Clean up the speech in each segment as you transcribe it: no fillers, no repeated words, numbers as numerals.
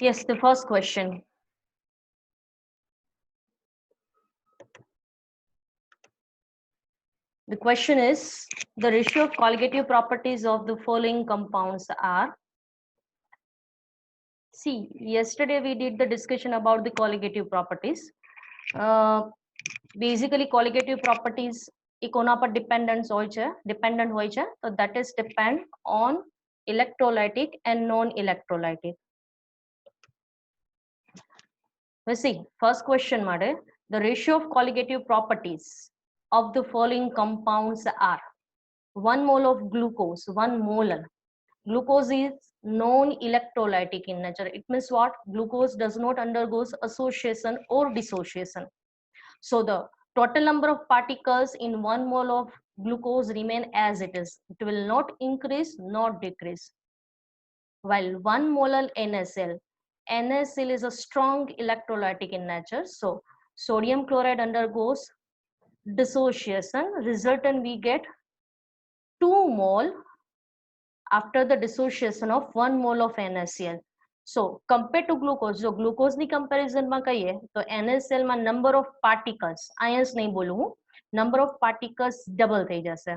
Yes, the first question. The question is, the ratio of colligative properties of the following compounds are. See, yesterday we did the discussion about the colligative properties. Basically, colligative properties એ કોના પર dependent હોય છે, so that is depend on electrolytic and non-electrolytic. Let's see, first question માટે, the ratio of colligative properties of the following compounds are 1 mole of glucose, 1 molar. Glucose is non-electrolytic in nature. It means what? Glucose does not undergo association or dissociation. So the total number of particles in 1 mole of glucose remain as it is. It will not increase nor decrease. While 1 molar NaCl is a strong electrolytic in nature. So sodium chloride undergoes dissociation. Resultant we get 2 mole after the dissociation of 1 mole of NaCl. So compared to glucose, જો glucose ની comparison માં કહીએ તો NaCl માં number of particles, ions નહીં બોલું હું, number of particles double થઈ જશે.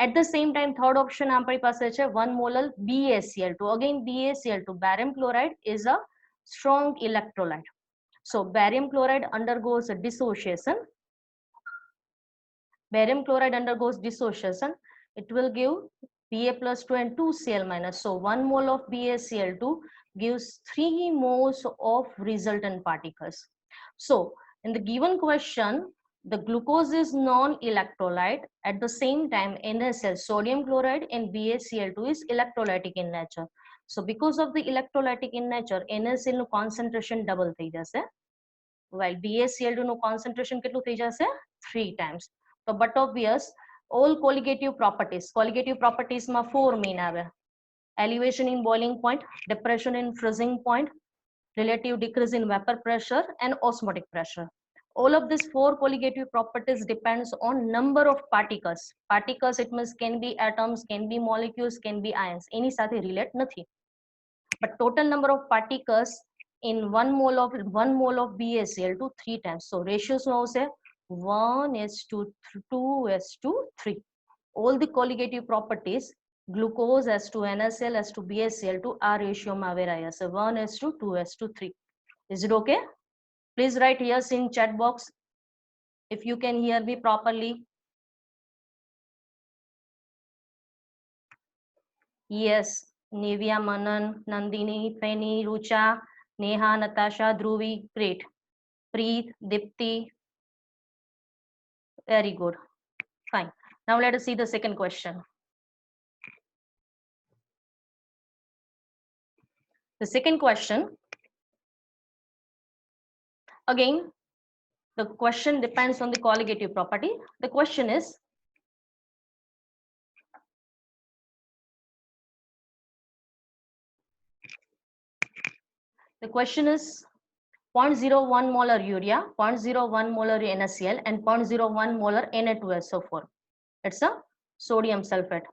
At the same time, third option આપણી પાસે છે 1 molar BaCl2. Again BaCl2, barium chloride is a strong electrolyte. So barium chloride undergoes dissociation. Barium chloride undergoes dissociation. It will give Ba plus 2 and 2 Cl minus. So 1 mole of BaCl2 gives 3 moles of resultant particles. So in the given question, the glucose is non-electrolyte. At the same time, NaCl, sodium chloride, and BaCl2 is electrolytic in nature. So because of the electrolytic in nature, NaCl નું concentration double થઈ જશે, while BaCl2 નું concentration કેટલું થઈ જશે? 3 times. So but obvious, all colligative properties માં 4 main આવે: elevation in boiling point, depression in freezing point, relative decrease in vapor pressure, and osmotic pressure. All of these 4 colligative properties depends on number of particles. Particles, it means can be atoms, can be molecules, can be ions. એની સાથે relate નથી. But total number of particles in 1 mole of BaCl2 3 times. So ratios માં આવશે 1:2:3. All the colligative properties, glucose as to NaCl as to BaCl2 આ ratio માં વેરાય હશે 1:2:3. Is it okay? Please write yes in chat box if you can hear me properly. Yes, Nivya, Manan, Nandini, Penny, Rucha, Neha, Natasha, Dhruvi, great. Preet, Dipti, very good. Fine. Now let us see the second question. The second question, again, the question depends on the colligative property. The question is, the question is 0.01 molar urea, 0.01 molar NaCl, and 0.01 molar Na2SO4. It's a sodium sulfate.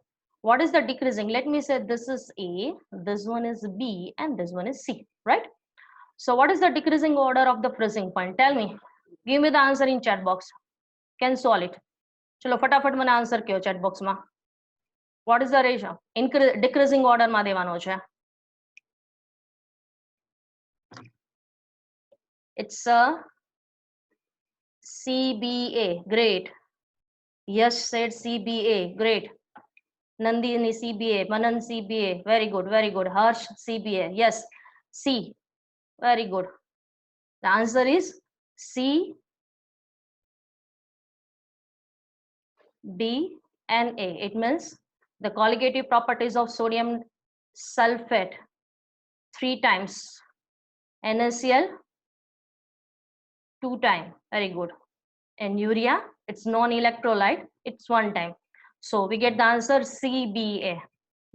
What is the decreasing? Let me say this is A, this one is B, and this one is C, right? So what is the decreasing order of the freezing point? Tell me. Give me the answer in chat box. Can solve it. Chalo फटाफट મને answer કયો chat box માં. What is the ratio? Decreasing order માં દેવાનો છે. It's a CBA. Great. Yes said CBA. Great. Nandini CBA. Manan CBA. Very good. Very good. Harsh CBA. Yes. C. Very good. The answer is C, B, and A. It means the colligative properties of sodium sulfate 3 times, NaCl 2 times. Very good. And urea, it's non-electrolyte, it's 1 time. So we get the answer CBA.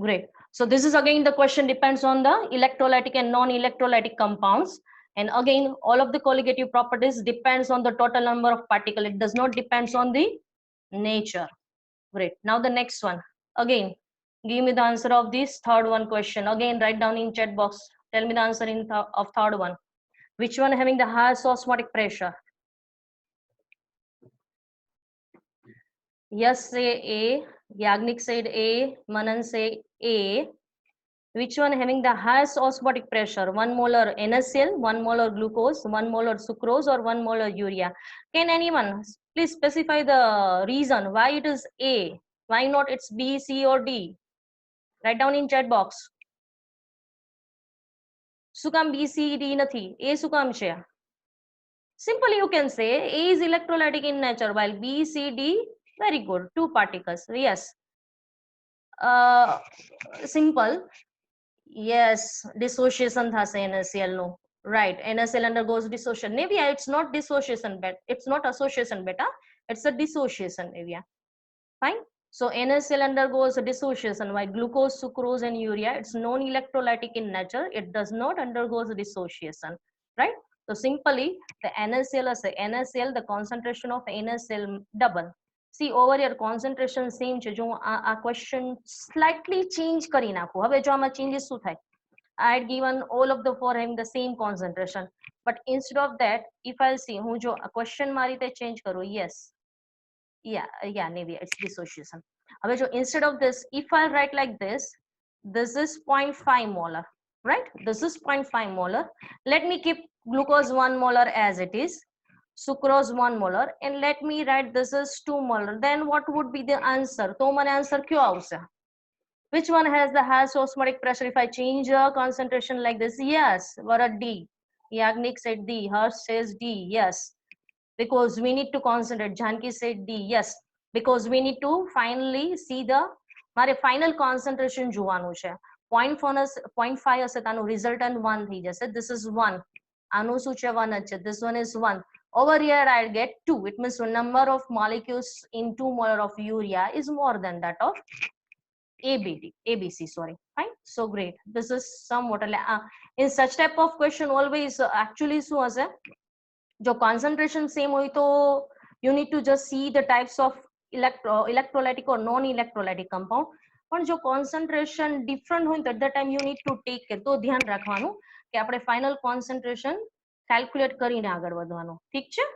Great. So this is again the question depends on the electrolytic and non-electrolytic compounds. And again, all of the colligative properties depends on the total number of particles. It does not depends on the nature. Great. Now the next one. Again, give me the answer of this third one question. Again, write down in chat box. Tell me the answer of third one. Which one having the highest osmotic pressure? Yes, say A. Yagnik said A. Manan said A. Which one having the highest osmotic pressure? 1 molar NaCl, 1 molar glucose, 1 molar sucrose, or 1 molar urea? Can anyone please specify the reason why it is A? Why not it's B, C, or D? Write down in chat box. શું કામ B, C, D નથી? A શું કામ છે? Simply you can say A is electrolytic in nature, while B, C, D, very good, 2 particles. Yes. Simple. Yes, dissociation thase NaCl no. Right, NaCl undergoes dissociation. Maybe it's not dissociation, but it's not association beta. It's a dissociation maybe. Fine. So NaCl undergoes dissociation, while glucose, sucrose, and urea, it's non-electrolytic in nature. It does not undergoes dissociation. Right. So simply the NaCl is NaCl, the concentration of NaCl double. See over here concentration same છે જો આ question slightly change કરી નાખું હવે જો આમાં changes શું થાય I had given all of the four having the same concentration, but instead of that if I'll see હું જો question માં રીતે change કરું yes yeah maybe it's dissociation. હવે જો instead of this if I write like this is 0.5 molar, right? This is 0.5 molar. Let me keep glucose 1 molar as it is, sucrose 1 molar, and let me write this is 2 molar. Then what would be the answer? तो મને answer क्यों આવશે? Which one has the highest osmotic pressure if I change the concentration like this? Yes, what a D. Yagnik said D. Harsh says D. Yes, because we need to concentrate. Janki said D. Yes, because we need to finally see the મારે final concentration જોવાનું છે. 0.5 હશે તાનું resultant 1 થઈ જશે. This is 1. આનું શું છે 1 જ છે. This one is 1. Over here I'll get 2. It means the number of molecules in 2 molar of urea is more than that of ABC, sorry. Fine. So great. This is somewhat in such type of question always actually શું હશે જો concentration same હોય તો you need to just see the types of electrolytic or non-electrolytic compound. પણ જો concentration different હોય તો at that time you need to take care. તો ધ્યાન રાખવાનું કે આપણે final concentration calculate કરીને આગળ વધવાનું. ઠીક છે?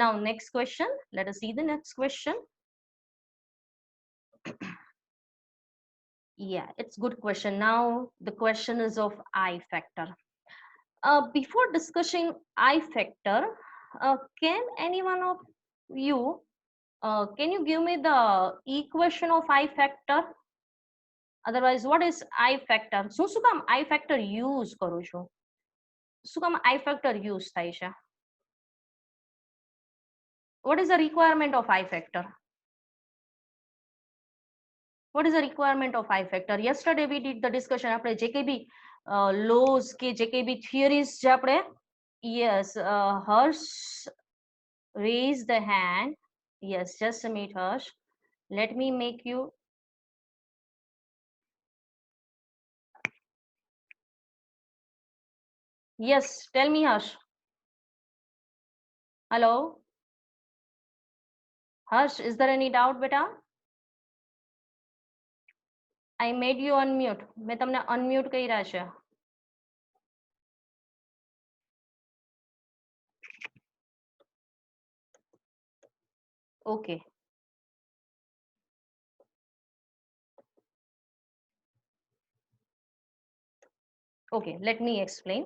Now next question. Let us see the next question. Yeah, it's good question. Now the question is of I factor. Before discussing I factor, can anyone of you can you give me the equation of I factor? Otherwise, what is I factor? શું કામ I factor use કરું છું? શું કામ I factor use થાય છે? What is the requirement of I factor? What is the requirement of I factor? Yesterday we did the discussion. આપણે જે કઈ બી laws કે જે કઈ બી theories જે આપણે yes Harsh raise the hand. Yes, just a minute Harsh. Let me make you yes tell me Harsh. Hello Harsh, is there any doubt beta? I made you unmute. मैं તમને unmute કર્યા છે. Okay. Okay, let me explain.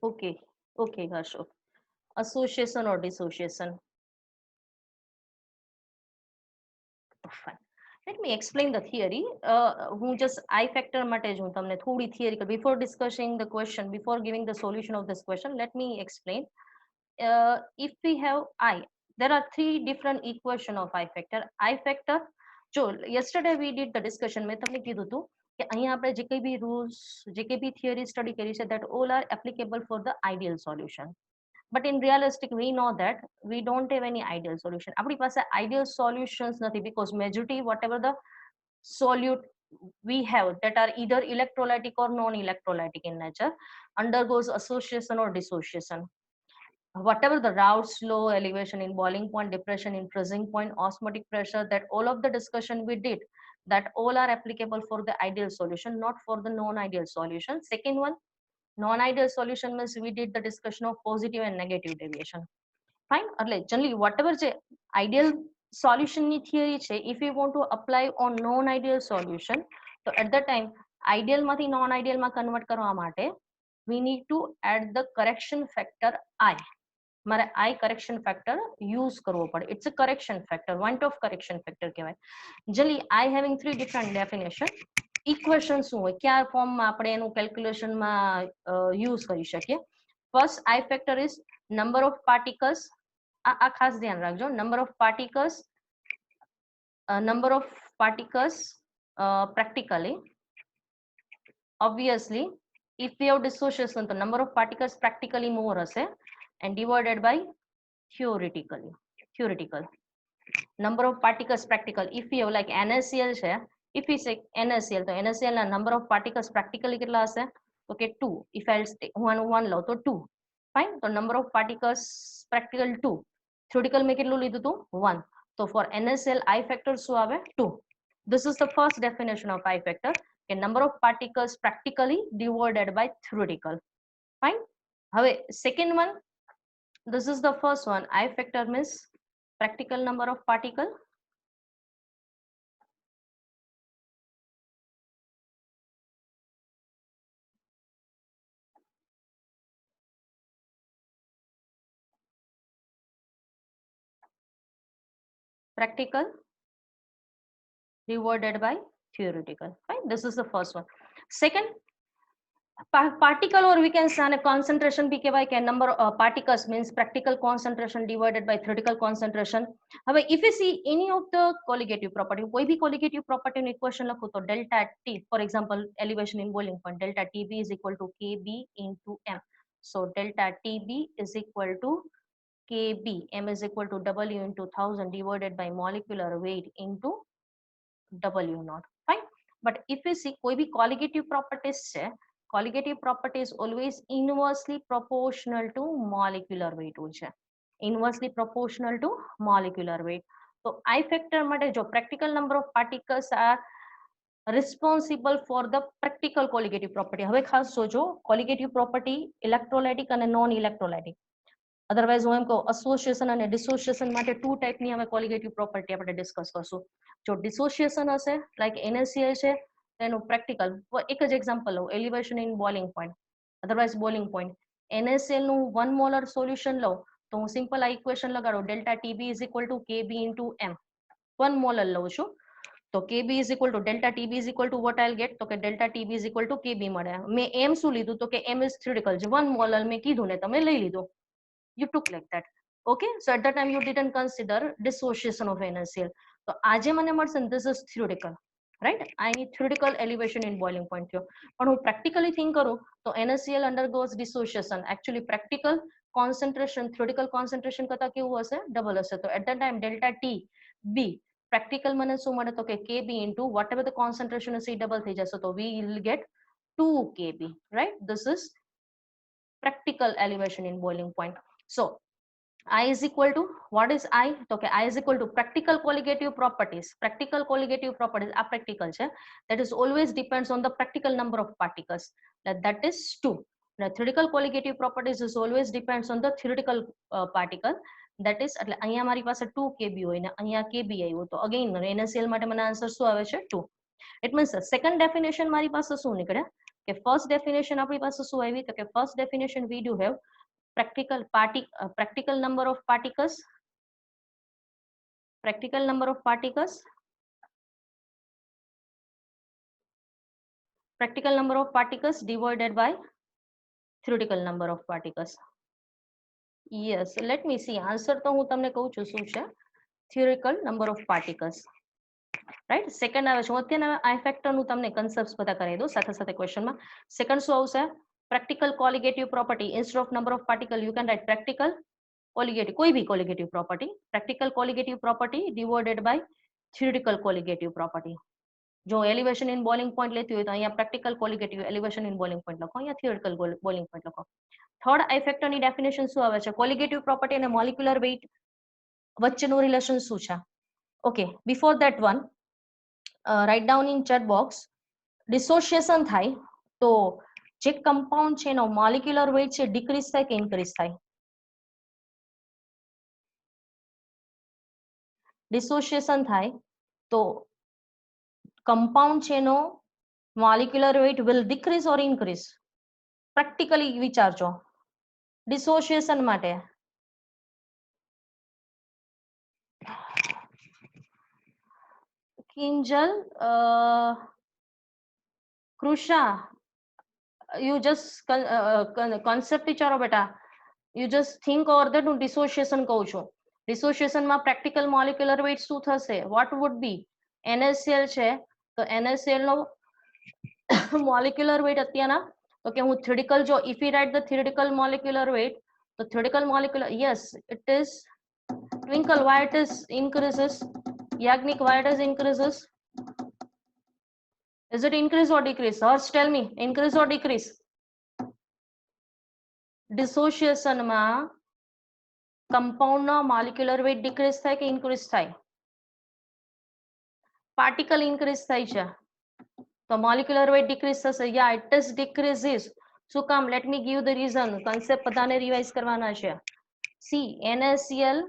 Okay, okay, Harsh. Association or dissociation? Fine. Let me explain the theory. હું just I factor માટે જ હું તમને થોડી theory before discussing the question, before giving the solution of this question, let me explain. If we have I, there are 3 different equation of I factor. I factor, જો yesterday we did the discussion, મેં તમને કીધું હતું કે અહીંયા આપણે જે કઈ બી rules, જે કઈ બી theory study કરી છે, that all are applicable for the ideal solution. But in realistic we know that we don't have any ideal solution. આપણી પાસે ideal solutions નથી because majority whatever the solute we have that are either electrolytic or non-electrolytic in nature undergoes association or dissociation. Whatever the route, slow, elevation in boiling point, depression in freezing point, osmotic pressure, that all of the discussion we did, that all are applicable for the ideal solution, not for the non-ideal solution. Second one, non-ideal solution means we did the discussion of positive and negative deviation. Fine. એટલે generally whatever the ideal solution ની theory છે, if we want to apply on non-ideal solution, so at that time ideal માંથી non-ideal માં convert કરવા માટે we need to add the correction factor I. મારે I correction factor use કરવો પડે. It's a correction factor, one of correction factor કહેવાય. Generally I having three different definition. Equation શું હોય, કયા ફોર્મમાં આપણે એનું કેલ્ક્યુલેશનમાં યુઝ કરી શકીએ. First I factor is number of particles. આ ખાસ ધ્યાન રાખજો, number of particles practically. Obviously if we have dissociation, the number of particles practically more હશે and divided by theoretical number of particles practical. If we have like NaCl છે, if we say NaCl, તો NaCl ના number of particles practically કેટલા હશે, તો કે 2. if I'll stay 1 લો તો 2. fine. તો number of particles practical 2, theoretical में કેટલું લીધું હતું 1. so for NaCl I factor શું આવે 2. this is the first definition of I factor, કે number of particles practically divided by theoretical. fine. હવે second one, this is the first one. I factor means practical number of particle divided by theoretical. fine. This is the first one. Second, particle or we can say concentration भी કહેવાય, કે number of particles means practical concentration divided by theoretical concentration. હવે if you see any of the colligative property, કોઈ भी colligative property નું equation લખો તો delta T, for example elevation in boiling point, delta TB is equal to KB into M. so delta TB is equal to KB, M is equal to W into 1000 divided by molecular weight into W naught. fine. but if you see કોઈ भी colligative properties છે, colligative property is always inversely proportional to molecular weight હોય છે, inversely proportional to molecular weight. so I factor માટે જો practical number of particles are responsible for the practical colligative property. હવે ખાસ સોચો, colligative property electrolytic અને non electrolytic. otherwise હું એમ કહું association અને dissociation માટે two type ની અમે colligative property આપણે discuss કરશું. જો dissociation હશે like NaCl છે, તેનું practical એક જ example law, elevation in boiling point, otherwise boiling point. NaCl નું 1 molar solution લો તો હું simple આ equation લગાડો, delta TB is equal to KB into M. 1 molar લઉં છું તો KB is equal to delta TB is equal to what I'll get, તો કે delta TB is equal to KB મળે. મેં M શું લીધું, તો કે M is theoretical, જે 1 molar મેં કીધું ને તમે લઈ લીધું. you took like that. okay. so at that time you didn't consider dissociation of NaCl. so આજે મને મળશે, this is theoretical, right? I need theoretical elevation in boiling point થયો. પણ હું practically think કરું તો NaCl undergoes dissociation. actually practical concentration theoretical concentration કરતા કેવું હશે, ડબલ હશે. તો at that time delta TB practical મને શું મળે, તો કે KB into whatever the concentration is, double થઈ જશે. તો we will get 2 KB, right? this is practical elevation in boiling point. so I is equal to what is I, તો કે I is equal to practical colligative properties. practical colligative properties આ practical છે, that is always depends on the practical number of particles, that is 2. now theoretical colligative properties is always depends on the theoretical particle, that is એટલે અહીંયા મારી પાસે 2 KB હોય ને અહીંયા KB આવ્યો, તો again NaCl માટે મને આન્સર શું આવે છે 2. it means second definition મારી પાસે શું નીકળે, કે first definition આપણી પાસે શું આવી, તો કે first definition we do have practical number of particles divided by theoretical number of particles. yes, let me see answer તો હું તમને કહું છું શું છે, theoretical number of particles, right? second આવે છે, અત્યારે I factor નું તમને concepts બધા કરાવી દઉં સાથે સાથે question માં. second શું આવશે, practical colligative property. instead of number of particle you can write practical colligative, કોઈ भी colligative property, practical colligative property divided by theoretical colligative property. જો elevation in boiling point લેતી હોય તો અહીંયા practical colligative elevation in boiling point લખો, અહીંયા theoretical boiling point લખો. third I factor ની definition શું આવે છે, colligative property અને molecular weight વચ્ચેનું રિલેશન શું છે. okay, before that one write down in chat box. Dissociation થાય તો જે compound છે એનો molecular weight છે decrease થાય કે increase થાય? Dissociation થાય તો compound છે એનો molecular weight will decrease or increase? Practically વિચારજો. Dissociation માટે Kinjal, Krisha, you just concept વિચારો બેટા. You just think over that. હું dissociation કહું છું. Dissociation માં practical molecular weight શું થશે? What would be? NaCl છે તો NaCl નો molecular weight અત્યારના, તો કે હું theoretical જો if we write the theoretical molecular weight, તો theoretical molecular, yes it is. Twinkle, why it is increases? Yagnik, why it is increases? Is it increase or decrease? Harsh, tell me, increase or decrease? Dissociation માં compound નો molecular weight decrease થાય કે increase થાય? Particle increase થાય છે તો molecular weight decrease થશે. Yeah, it is decreases. શું કામ? Let me give the reason. Concept બધાને revise કરવાના છે. See, NaCl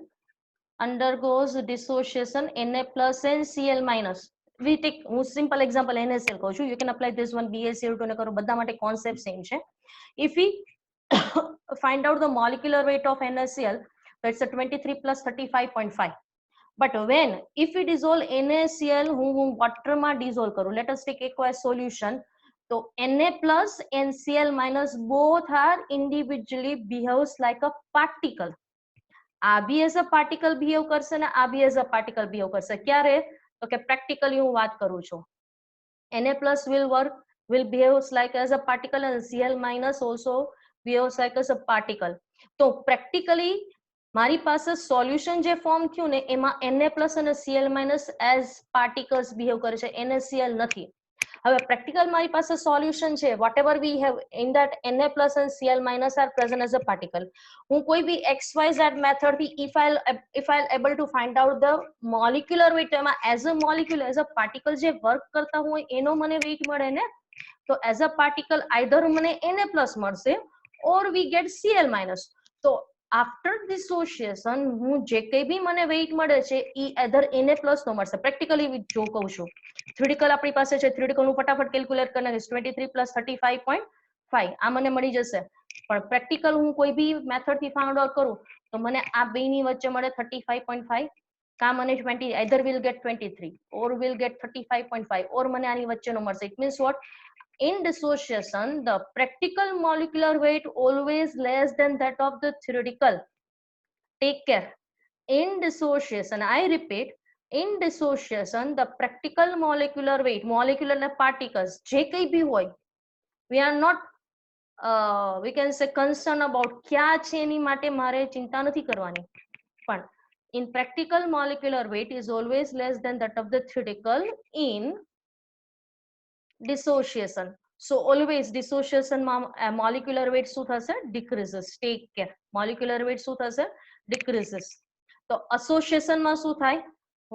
undergoes dissociation, Na plus and Cl minus. We take simple example NaCl કહું છું. You can apply this one BaCl2 ને કરો, બધા માટે concept same છે. If we find out the molecular weight of NaCl, that's a 23 plus 35.5. But when if we dissolve NaCl હું water માં dissolve કરું, let us take aqueous solution, so Na plus and Cl minus both are individually behaves like a particle. આ બી as a particle behave કરશે ને આ બી as a particle behave કરશે. ક્યારે? તો કે practically હું વાત કરું છું. Na plus will behaves like as a particle and Cl minus also behaves like as a particle. તો practically મારી પાસે સોલ્યુશન જે ફોર્મ થયું ને એમાં Na plus અને Cl minus as particles behave કરે છે, NaCl નથી. હવે practical મારી પાસે solution છે, whatever we have in that Na plus and Cl minus are present as a particle. હું કોઈ બી XYZ method થી if I'll able to find out the molecular weight એમાં as a molecule as a particle જે work કરતા હોય એનો મને weight મળે ને, તો as a particle either મને Na plus મળશે or we get Cl minus. તો after dissociation હું જે કઈ બી મને weight મળે છે એ either Na plus નો મળશે. Practically જો કહું છું, theoretical આપણી પાસે છે, theoretical હું ફટાફટ કેલ્ક્યુલેટ કરી નાખીશ. 23 plus 35.5 આ મને મળી જશે. પણ practical હું કોઈ બી મેથડ થી ફાઇન્ડ આઉટ કરું તો મને આ બેની વચ્ચે મળે 35.5, કા મને 20 either will get 23 or will get 35.5 or મને આની વચ્ચેનો મળશે. It means what? In dissociation, the practical molecular weight always less than that of the theoretical. Take care. In dissociation, I repeat, in dissociation, the practical molecular weight, molecular particles, જે કઈ બી હોય, we are not, we can say concerned about ક્યાં છે એની માટે મારે ચિંતા નથી કરવાની. પણ in practical molecular weight is always less than that of the theoretical in dissociation. So always dissociation molecular weight શું થશે? Decreases. Take care. Molecular weight શું થશે? Decreases. તો association માં શું થાય?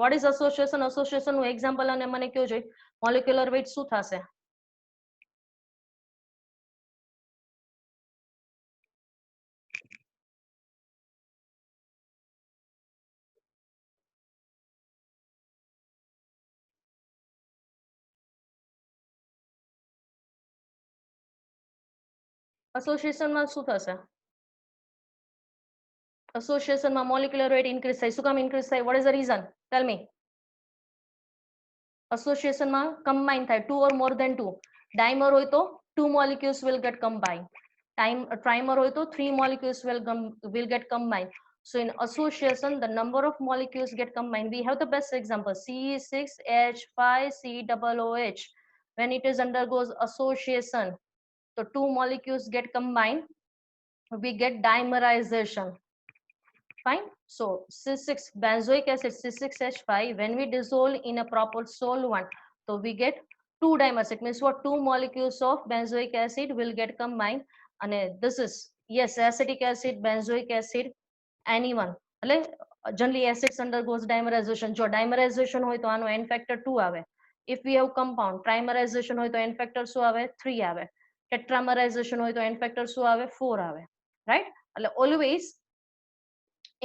What is association? Association નું example અને મને કયો જોઈએ. Molecular weight શું થશે? Association માં શું થશે? Association માં molecular weight increase થાય. શું કામ increase થાય? What is the reason? Tell me. Association માં combine થાય, 2 or more than 2. Dimer હોય તો 2 molecules will get combined. Trimer હોય તો 3 molecules will get combined. So in association, the number of molecules get combined. We have the best example, C6H5COOH. When it is undergoes association, so 2 molecules get combined, we get dimerization. Fine. So C6 benzoic acid C6H5, when we dissolve in a proper solvent, so we get 2 dimers. It means what? 2 molecules of benzoic acid will get combined. And this is, yes, acetic acid, benzoic acid, anyone. Generally acids undergoes dimerization. જો dimerization હોય તો આનો n factor 2 આવે. if we have compound trimerization હોય તો n factor શું આવે 3 આવે, tetramerization હોય તો n factor શું આવે 4 આવે, right? એટલે always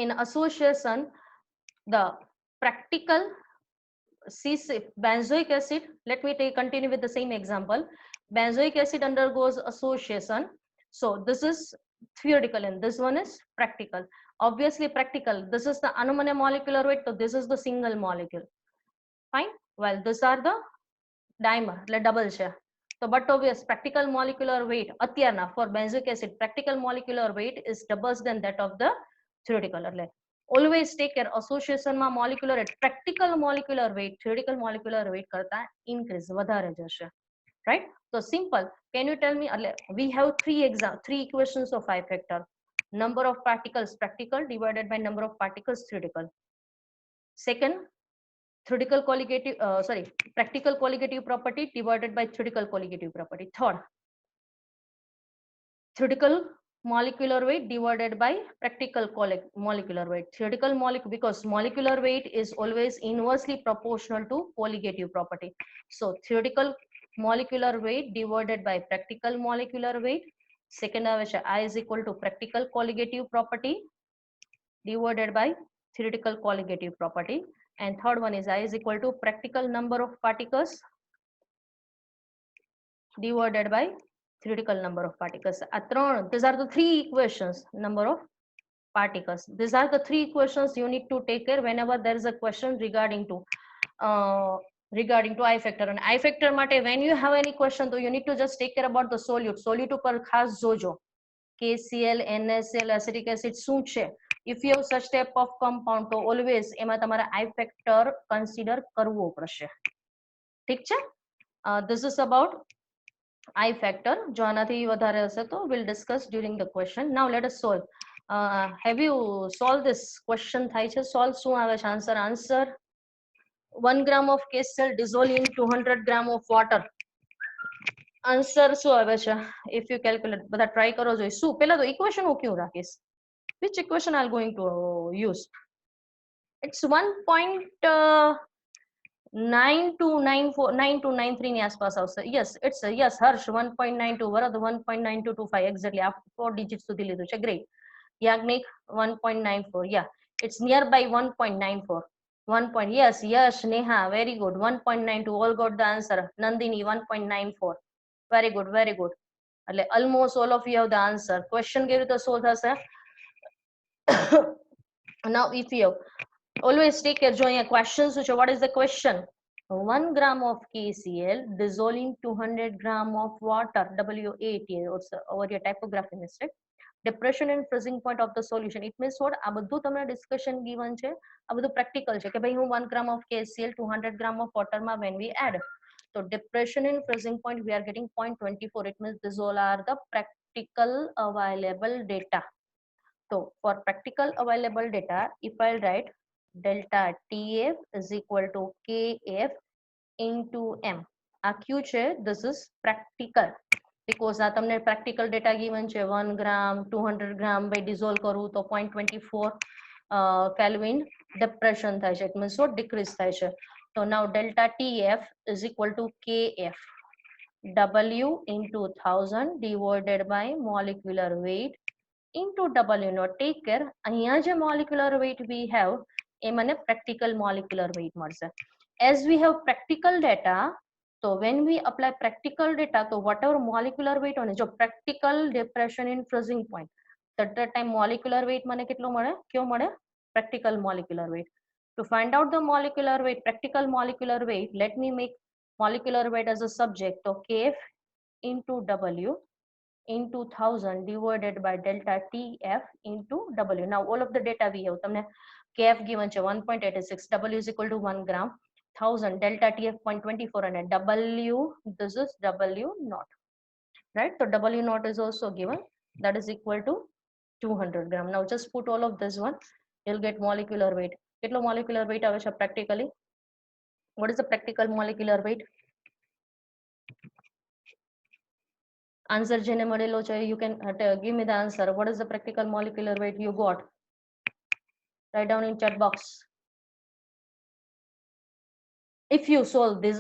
in association the practical benzoic acid, let me continue with the same example. Benzoic acid undergoes association, so this is theoretical and this one is practical. Obviously practical, this is the anomania molecular weight, so this is the single molecule, fine. Well, these are the dimer, એટલે double છે. So but obvious practical molecular weight અત્યારના for benzoic acid practical molecular weight is doubles than that of the theoretical. એટલે always take care association માં molecular weight practical molecular weight theoretical molecular weight કરતા increase વધારે જશે, right? So simple, can you tell me, we have three equations of I factor. Number of particles practical divided by number of particles theoretical. Second, theoretical colligative practical colligative property divided by theoretical colligative property. Third, theoretical molecular weight divided by practical molecular weight. Theoretical molecule, because molecular weight is always inversely proportional to colligative property, so theoretical molecular weight divided by practical molecular weight. Second આવે છે I is equal to practical colligative property divided by theoretical colligative property. And third one is I is equal to practical number of particles divided by theoretical number of particles. These are the three equations, number of particles. These are the three equations you need to take care whenever there is a question regarding to I factor. And I factor mate when you have any question, so you need to just take care about the solute. Solute ઉપર ખાસ જોજો KCl, NaCl, acetic acid શું છે. If you have such type of compound, તો always એમાં તમારે I factor consider કરવો પડશે, ઠીક છે? This is about I factor. જો આનાથી વધારે હશે તો we'll discuss during the question. Now let us solve. Have you solved this question? થાય છે solve, શું આવે છે answer 1 gram of KCl dissolved in 200 gram of water. Answer શું આવે છે? If you calculate, બધા try કરો જોઈએ. શું પહેલા તો equation હું ક્યું રાખીશ? Which equation I'm going to use? It's 1.9293 ની આસપાસ આવશે. Yes, it's yes Harsh 1.92, વરદ 1.9225 exactly. આ 4 digits સુધી લીધું છે. Great. Yagnik 1.94. Yeah, it's nearby 1.94. 1. Yes, Neha, very good. 1.92, all got the answer. Nandini 1.94. Very good, very good. Almost all of you have the answer. Question કેવી રીતે solve થશે? Now if you have, always take care. જો અહીંયા question શું છે? What is the question? 1 gram of KCl dissolved in 200 gram of water. W8 over your typography mistake. Depression and freezing point of the solution. It means what? આ બધું તમને discussion given છે. આ બધું practical છે કે ભાઈ હું 1 gram of KCl 200 gram of water માં when we add. So depression and freezing point we are getting 0.24. It means these all are the practical available data. So for practical available data, if I write delta TF is equal to KF into M. Q છે, this is practical. Because આ તમને practical data given છે 1 gram 200 gram by dissolve કરું તો 0.24 Kelvin depression થાય છે. It means what? Decrease થાય છે. So now delta TF is equal to KF W into 1000 divided by molecular weight into W naught. Take care, અહીંયા જે molecular weight we have એ મને practical molecular weight મળશે. As we have practical data, so when we apply practical data, so whatever molecular weight on it, so practical depression in freezing point, at that time molecular weight મને કેટલો મળે? કયો મળે? Practical molecular weight. To find out the molecular weight, practical molecular weight, let me make molecular weight as a subject. So Kf into W into 1000 divided by delta TF into W. Now all of the data we have. તમને Kf given છે 1.86, W is equal to 1 gram, 1000 delta TF 0.24 and W, this is W naught, right? So W naught is also given, that is equal to 200 gram. Now just put all of this one, you'll get molecular weight. કેટલો molecular weight આવે છે practically? What is the practical molecular weight? Answer જેને મળેલો છે, you can give me the answer. What is the practical molecular weight you got? Write down in chat box. if you solve this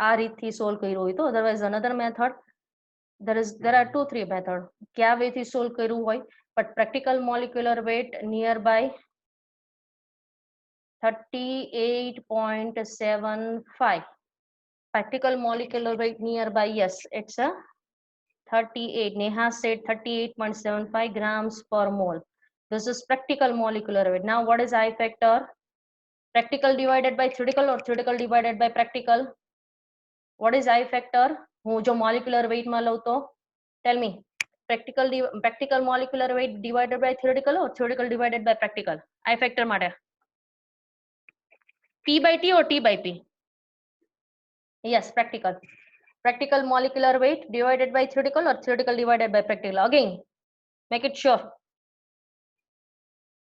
આ રીતથી solve કર્યું હોય તો, otherwise another method, there are 2-3 method કયા way થી solve કર્યું હોય, but practical molecular weight nearby 38.75. Practical molecular weight nearby, yes, it's a 38. Neha said 38.75 grams per mole. This is practical molecular weight. Now what is I factor? Practical divided by theoretical or theoretical divided by practical? What is I factor? હું જો molecular weight માં લઉં તો tell me, practical molecular weight divided by theoretical or theoretical divided by practical? I factor માટે P by T or T by P? Yes, practical molecular weight divided by theoretical or theoretical divided by practical? Again, make it sure.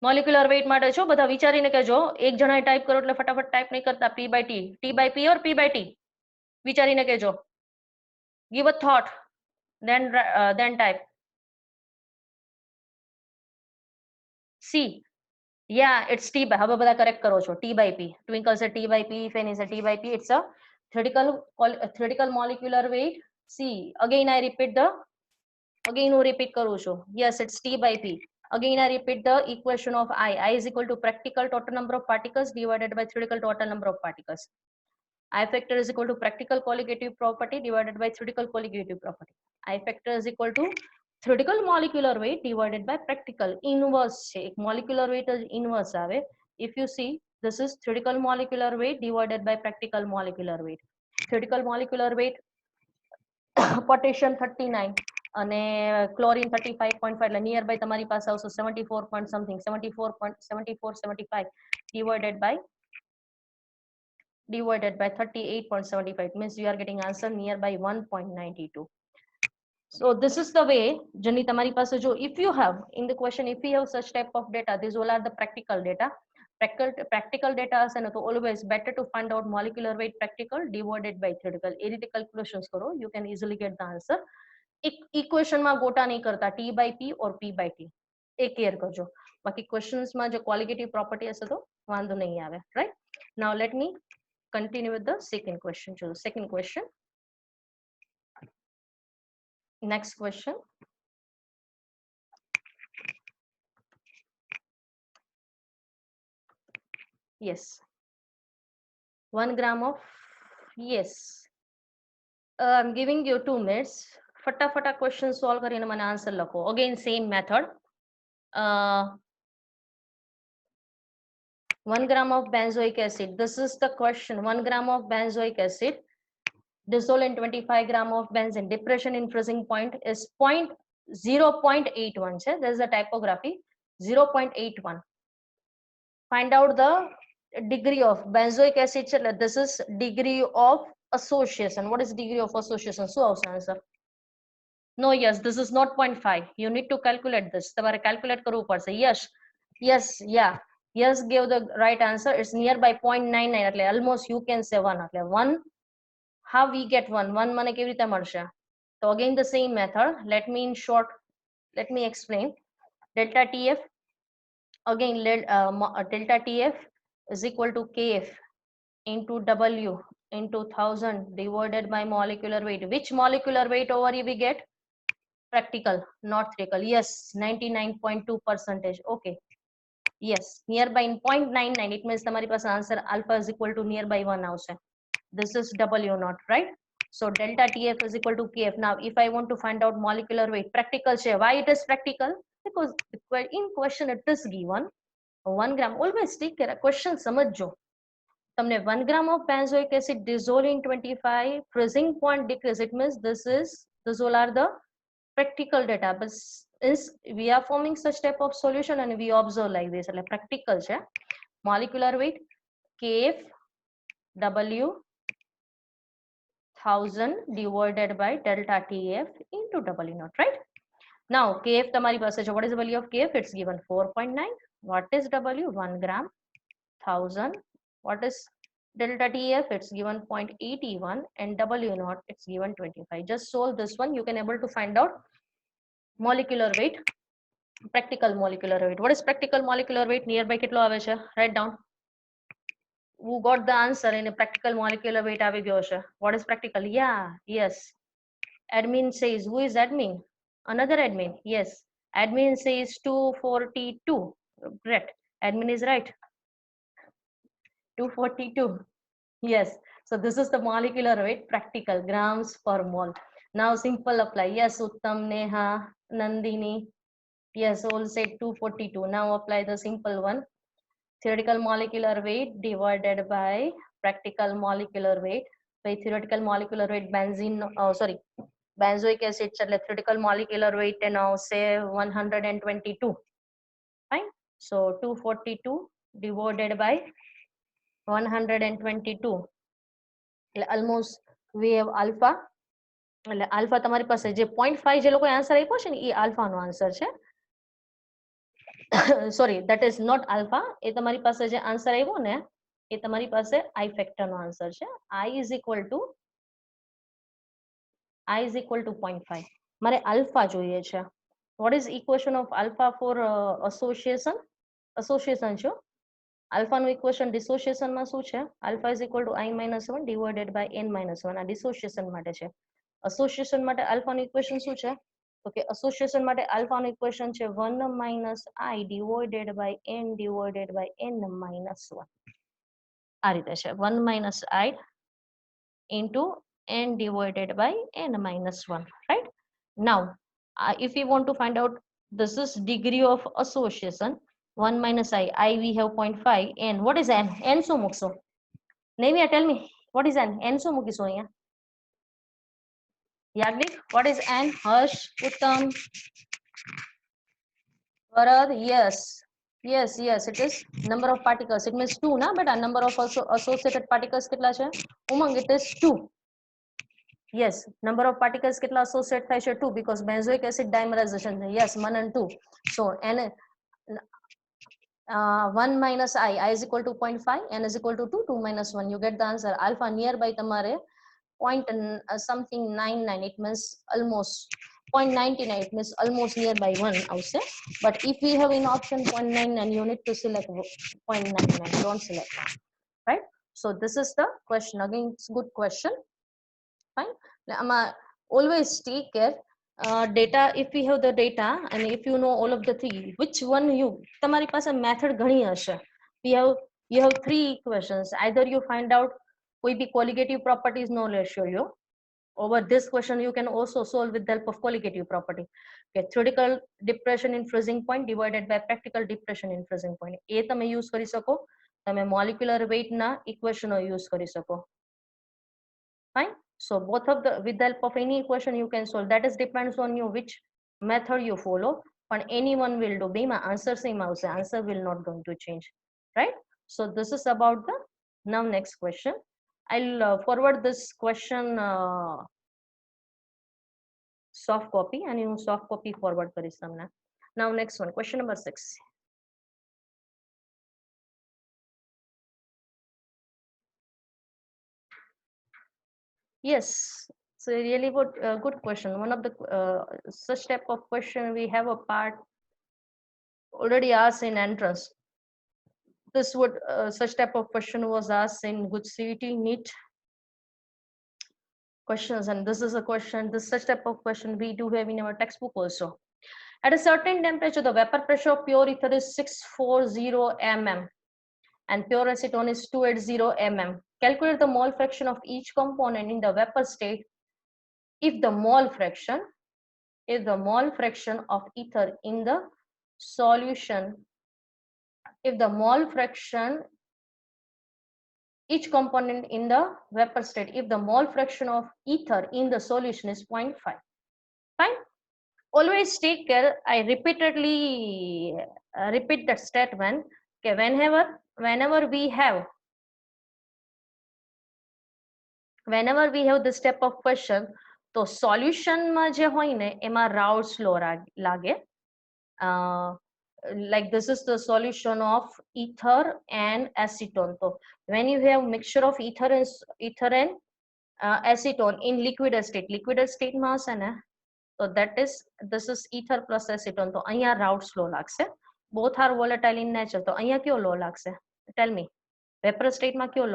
Molecular weight માટે છો બધા વિચારીને કહેજો, એક જણાએ type કરો એટલે ફટાફટ ટાઈપ નહીં કરતા. P by T, T by P or P by T? વિચારીને કહેજો. Give a thought, then type. C. Yeah, it's T by. હવે બધા કરેક્ટ કરો છો. T by P. Twinkle said T by P. Fanny said T by P. It's a theoretical molecular weight. C. Again I repeat કરું છું. Yes, it's T by P. Again I repeat the equation of I. I is equal to practical total number of particles divided by theoretical total number of particles. I factor is equal to practical colligative property divided by theoretical colligative property. I factor is equal to theoretical molecular weight divided by practical. Inverse છે, molecular weight is inverse આવે. If you see, this is theoretical molecular weight divided by practical molecular weight. Theoretical molecular weight potassium 39 અને chlorine 35.5 એટલે nearby તમારી પાસે આવશે 74 point something, 74.75 divided by 38.75. It means you are getting answer nearby 1.92. So this is the way જેની તમારી પાસે જો, if you have in the question, if you have such type of data, these all are the practical data. Practical data હશે ને તો always better to find out molecular weight practical divided by theoretical. એ રીતે calculations કરો, you can easily get the answer. equation માં ગોટા નહીં કરતા, T by P or P by T, A clear કરજો. બાકી questions માં જો qualitative property હશે તો વાંધો નહીં આવે, right? Now let me continue with the second question. So second question. Next question. Yes. 1 gram of, yes. I'm giving you 2 minutes. ફટાફટ question solve કરીને મને answer લખો. Again same method. 1 gram of benzoic acid. This is the question. 1 gram of benzoic acid dissolved in 25 gram of benzene. Depression in freezing point is 0.81. There is a typography 0.81. Find out the degree of benzoic acid. This is degree of association. What is degree of association? So answer. No, yes, this is not 0.5. You need to calculate this. તમારે calculate કરવું પડશે. Yes, yeah. Yes gave the right answer. It's nearby 0.99. એટલે almost you can say 1. એટલે 1. How we get 1? 1 મને કેવી રીતે મળશે? So again the same method. Let me explain. Delta TF. Again delta TF is equal to KF into W into 1000 divided by molecular weight. Which molecular weight over here we get? Practical, not theoretical. Yes, 99.2%. Okay. Yes, nearby in 0.99. It means તમારી પાસે answer alpha is equal to nearby 1 આવશે. This is W naught, right? So delta TF is equal to KF. Now if I want to find out molecular weight, practical છે. Why it is practical? Because in question it is given 1 gram. Always take care. Question સમજજો. તમને 1 gram of benzoic acid dissolved in 25, freezing point decrease. It means this all are the practical data. But is we are forming such type of solution and we observe like this. એટલે practical છે. Molecular weight KF W 1000 divided by delta TF into W naught, right? Now KF તમારી પાસે છે. What is the value of KF? It's given 4.9. What is W? 1 gram 1000. What is delta TF? It's given 0.81 and W naught it's given 25. Just solve this one. You can able to find out molecular weight, practical molecular weight. What is practical molecular weight? Nearby કેટલો આવે છે? Write down. who got the answer in a practical molecular weight આવી ગયો છે. What is practical? Yeah, yes. Admin says, who is admin? Another admin. Yes. Admin says 242. Correct. Admin is right. 242. Yes. So this is the molecular weight, practical, grams per mole. Now simple apply. Yes, Uttam, Neha, Nandini. Yes, all said 242. Now apply the simple one. Theoretical molecular weight divided by practical molecular weight. By theoretical molecular weight, benzene, benzoic acid, theoretical molecular weight now say 122. Fine. So 242 divided by 122. Almost we have alpha. Alpha તમારી પાસે જે 0.5 જે લોકોએ answer આપ્યો છે ને એ alpha નો answer છે. Sorry, that is not alpha. એ તમારી પાસે જે આન્સર આવ્યો ને એ તમારી પાસે I ફેક્ટર નો આન્સર છે. I is equal to 0.5. મારે આલ્ફા જોઈએ છે. What is equation of alpha for association? Association છે. Alpha નું equation dissociation માં શું છે? Alpha is equal to I-1 divided by N-1. આ dissociation માટે છે. Association માટે alpha નું equation શું છે? Okay, association માટે alpha નું equation છે 1 minus I divided by N divided by N-1. આ રીતે છે 1 minus I into N divided by N-1, right? Now, if we want to find out this is degree of association, 1 minus I we have 0.5, N, what is N? N શું મૂકશો? Navya, tell me, what is N? N શું મૂકીશું અહીંયા? Yagnik, what is N? Harsh, Uttam, Varad, yes. Yes, it is number of particles. It means 2, na? But number of associated particles કેટલા છે? Umang, it is 2. Yes, number of particles કેટલા associate થાય છે? 2, because benzoic acid dimerization. Yes, 1 and 2. So N 1 minus I is equal to 0.5, N is equal to 2, 2 minus 1. You get the answer. Alpha nearby તમારે point something 99. It means almost 0.99. It means almost nearby 1 આવશે. But if we have in option 0.99, you need to select 0.99. Don't select one. Right? So this is the question. Again, it's good question. Fine. Always take care. Data, if we have the data and if you know all of the three, which one you તમારી પાસે method ઘણી હશે. You have 3 equations. Either you find out કોઈ બી qualitative properties no ratio you. Over this question you can also solve with the help of qualitative property. Okay, theoretical depression in freezing point divided by practical depression in freezing point. એ તમે use કરી શકો. તમે molecular weight ના equation use કરી શકો. Fine. So both of the, with the help of any equation you can solve. That is depends on you which method you follow. But anyone will do. Be my answer same આવશે. Answer will not going to change. Right? So this is about the now next question. I'll forward this question soft copy and you soft copy forward કરીશ તમને. Now next one, question number 6. Yes, it's a really good question. One of the such type of question we have a part already asked in entrance. This would such type of question was asked in good CET NEET questions, and this is a question, this such type of question we do have in our textbook also. At a certain temperature, the vapor pressure of pure ether is 640 mm and pure acetone is 280 mm. Calculate the mole fraction of each component in the vapor state if the mole fraction of ether in the solution, if the mole fraction, each component in the vapor state, if the mole fraction of ether in the solution is 0.5. Fine. Always take care. I repeatedly repeat that statement. Okay, whenever we have this type of question, તો solution માં જે હોય ને એમાં Raoult's law લાગે. Like this is the solution of ether and acetone. So when you have mixture of ether and acetone in liquid state માં હશે ને, so that is, this is ether plus acetone. તો અહીંયા Raoult's law લાગશે. Both are volatile in nature. તો અહીંયા કયો law લાગશે? Tell me. વેપર સ્ટેટમાં કયો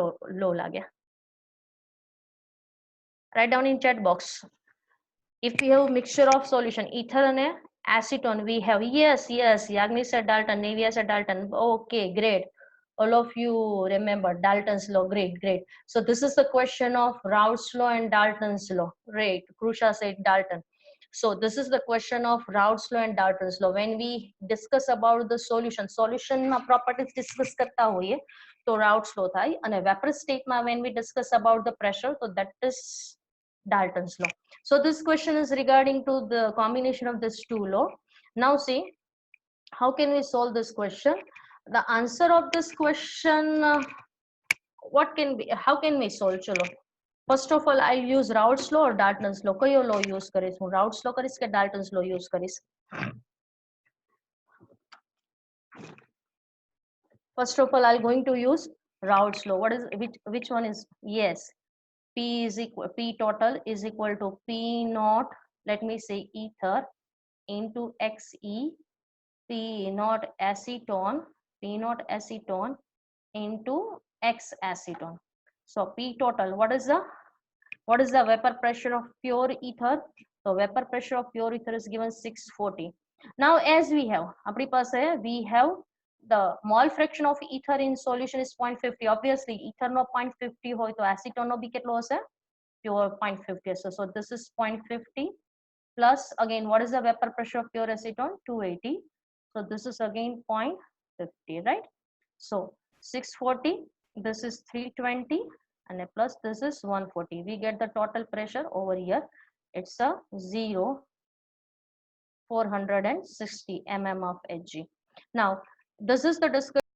લો લાગે? Write down in chat box. If we have mixture of solution, ether and acetone, we have, yes, Yagni said Dalton, Navia said Dalton. Okay, great. All of you remember Dalton's law. Great. So this is the question of Raoult's law and Dalton's law. Great. Krusha said Dalton. So this is the question of Raoult's law and Dalton's law. When we discuss about the solution properties discuss karta hoye to Raoult's law thai, and a vapor state when we discuss about the pressure, so that is Dalton's law. So this question is regarding to the combination of these two law. Now see, how can we solve this question? The answer of this question, how can we solve? Chalo. First of all, I'll use Raoult's law or Dalton's law. Kayo law use karis? હું Raoult's law karis ke Dalton's law use karis? First of all, I'm going to use Raoult's law. What is which one is? Yes, P total is equal to P naught, let me say ether, into Xe, P naught acetone into X acetone. So P total, what is the vapor pressure of pure ether? So vapor pressure of pure ether is given 640. Now as we have the mole fraction of ether in solution is 0.50. Obviously ether no 0.50 hoy to acetone no bhi ketlo hase? Pure 0.50. So this is 0.50 plus, again, what is the vapor pressure of pure acetone? 280. So this is again 0.50, right? So 640, this is 320, and plus this is 140. We get the total pressure over here. It's a 460 mm of Hg. Now this is the discussion